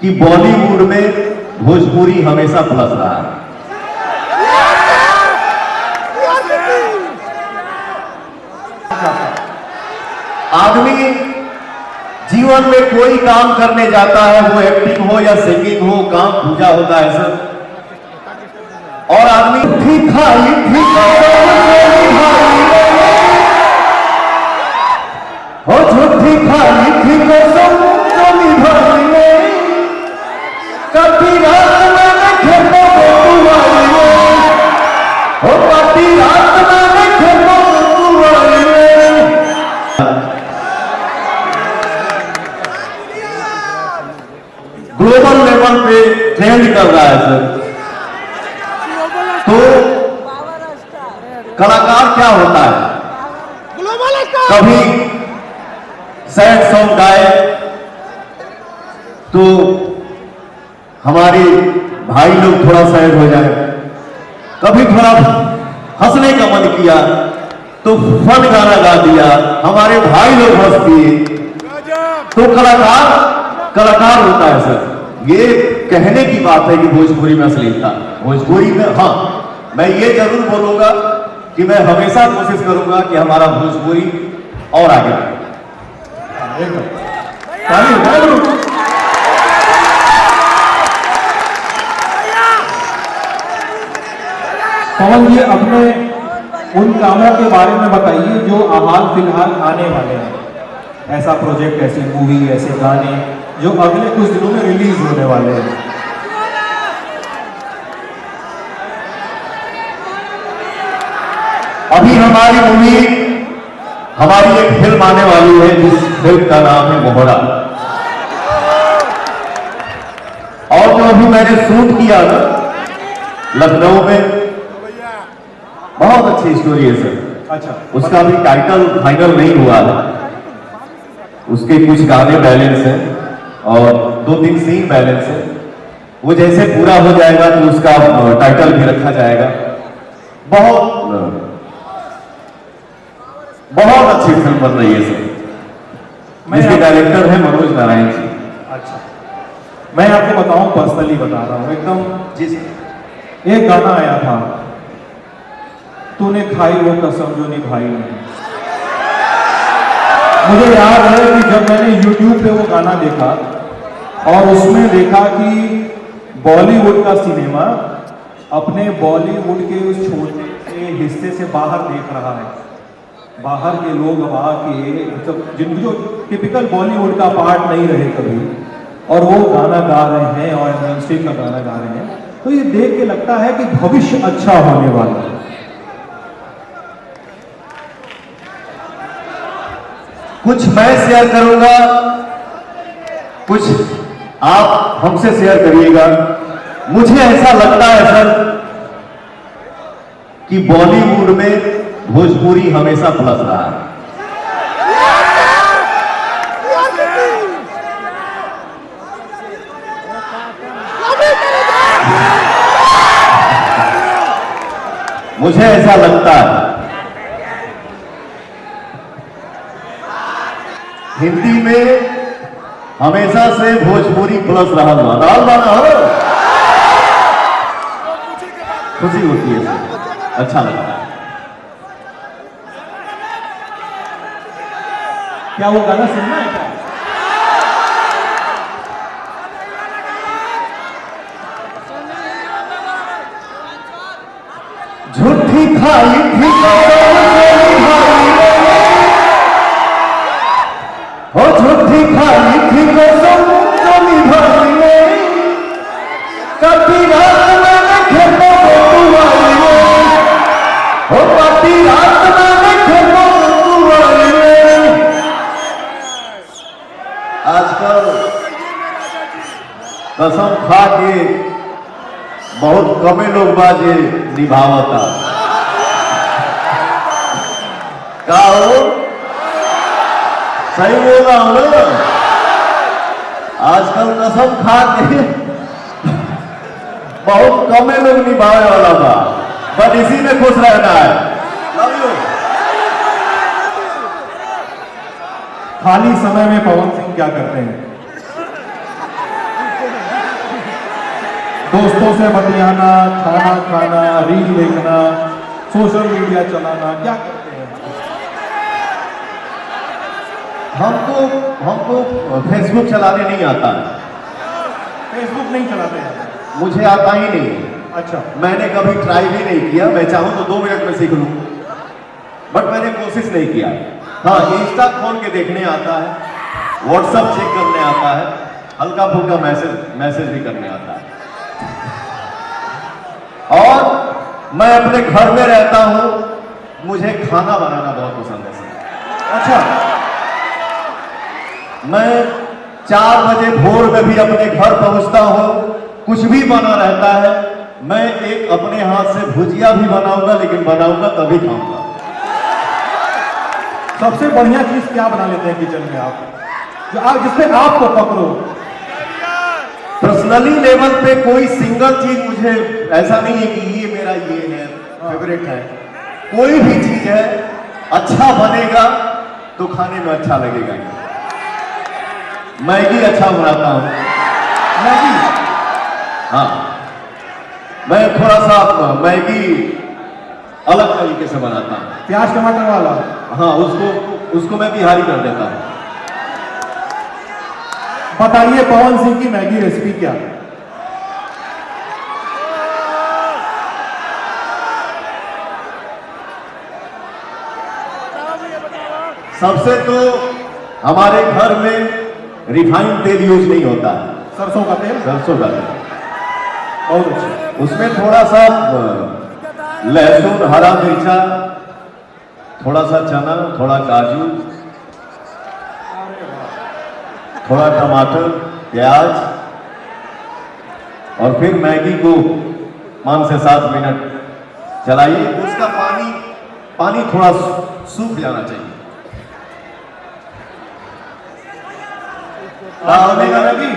कि बॉलीवुड में भोजपुरी हमेशा प्लस रहा है। आदमी जीवन में कोई काम करने जाता है, वो एक्टिंग हो या सिंगिंग हो, काम पूजा होता है सर, और आदमी ठीक खाई हो झूठी खाई थी कसम चली भाई कभी रात में खेतो बुआई हो कभी रात में खेतो बुआई। ग्लोबल लेवल पे ट्रेंड कर रहा है सर। तो कलाकार क्या होता है, कभी सैड सॉन्ग गाए तो हमारे भाई लोग थोड़ा सैड हो जाए, कभी थोड़ा हंसने का मन किया तो फन गाना गा दिया, हमारे भाई लोग हंस दिए। तो कलाकार होता है सर। ये कहने की बात है कि भोजपुरी में अश्लीलता, भोजपुरी में हाँ, मैं ये जरूर बोलूंगा कि मैं हमेशा कोशिश करूंगा कि हमारा भोजपुरी और आगे बढ़े। पवन जी, अपने उन कामों के बारे में बताइए जो हाल फिलहाल आने वाले हैं। ऐसा प्रोजेक्ट, ऐसी मूवी, ऐसे गाने जो अगले कुछ दिनों में रिलीज होने वाले हैं। अभी हमारी एक फिल्म आने वाली है जिस फिल्म का नाम है मोहरा, और जो अभी मैंने शूट किया ना लखनऊ में, बहुत अच्छी स्टोरी है सर। अच्छा, उसका अभी टाइटल फाइनल नहीं हुआ है, उसके कुछ गाने बैलेंस हैं और 2-3 सीन बैलेंस है। वो जैसे पूरा हो जाएगा तो उसका टाइटल भी रखा जाएगा। बहुत अच्छी फिल्म बन रही है सर। इसके डायरेक्टर है मनोज नारायण जी। अच्छा, मैं आपको बताऊं, पर्सनली बता रहा हूं एकदम। जी सर। एक गाना आया था, तूने खाई वो कसम जो निभाई नहीं। मुझे याद है कि जब मैंने YouTube पे वो गाना देखा और उसमें देखा कि बॉलीवुड का सिनेमा अपने बॉलीवुड के उस छोटे से हिस्से से बाहर देख रहा है। बाहर के लोग अब आके मतलब जिन जो टिपिकल बॉलीवुड का पार्ट नहीं रहे कभी, और वो गाना गा रहे हैं और इंडस्ट्री का गाना गा रहे हैं, तो ये देख के लगता है कि भविष्य अच्छा होने वाला है। कुछ मैं शेयर करूंगा, कुछ आप हमसे शेयर करिएगा। मुझे ऐसा लगता है सर कि बॉलीवुड में भोजपुरी हमेशा प्लस रहा है। मुझे ऐसा लगता है। हिंदी में हमेशा से भोजपुरी प्लस रहा हुआ, दाल बाना हो, खुशी होती है सर, अच्छा लगता है। क्या वो गाना सुनना है क्या? झूठी खाई थी हो झूठी खाई थी कसम चली भाई कभी रात में खेतो बुआई हो कभी रात में खेतो बुआई। आजकल कसम खा के बहुत कमे लोग बाजे निभावता का हो, सही बोल रहा हूं ना। आजकल कसम खा के बहुत कमे लोग निभाने वाला था, बट इसी में खुश रहना है। Love you. खाली समय में पवन सिंह क्या करते हैं? दोस्तों से बतियाना, खाना खाना, रील देखना, सोशल मीडिया चलाना, क्या करते हैं? हमको फेसबुक चलाने नहीं आता है। फेसबुक नहीं चलाते हैं? मुझे आता ही नहीं है। अच्छा। मैंने कभी ट्राई भी नहीं किया। मैं चाहूं तो 2 मिनट में सीख लूं, बट मैंने कोशिश नहीं किया। हाँ, इंस्टा खोल के देखने आता है, व्हाट्सएप चेक करने आता है, हल्का फुल्का मैसेज भी करने आता है। और मैं अपने घर में रहता हूं, मुझे खाना बनाना बहुत पसंद है। अच्छा। मैं 4 बजे भोर में भी अपने घर पहुंचता हूं, कुछ भी बना रहता है। मैं एक अपने हाथ से भुजिया भी बनाऊंगा, लेकिन बनाऊंगा तभी खाऊंगा। सबसे बढ़िया चीज क्या बना लेते हैं किचन में आप, जो आप जिसमें आपको पकड़ो? पर्सनली लेवल पे कोई सिंगल चीज मुझे ऐसा नहीं है कि ये मेरा ये है फेवरेट है। कोई भी चीज है, अच्छा बनेगा तो खाने में अच्छा लगेगा। मैगी अच्छा बनाता हूं। मैगी? हाँ, मैं थोड़ा सा मैगी अलग तरीके से बनाता हूं। प्याज टमाटर वाला? हाँ, उसको मैं बिहारी कर देता हूं। बताइए पवन सिंह की मैगी रेसिपी क्या है? सबसे तो हमारे घर में रिफाइंड तेल यूज नहीं होता है। सरसों का तेल? सरसों का तेल। बहुत अच्छा। उसमें थोड़ा सा लहसुन, हरा मिर्चा, थोड़ा सा चना, थोड़ा काजू, थोड़ा टमाटर, प्याज, और फिर मैगी को 5 से 7 मिनट चलाइए। उसका पानी थोड़ा सूख जाना चाहिए। बनेगा मैगी?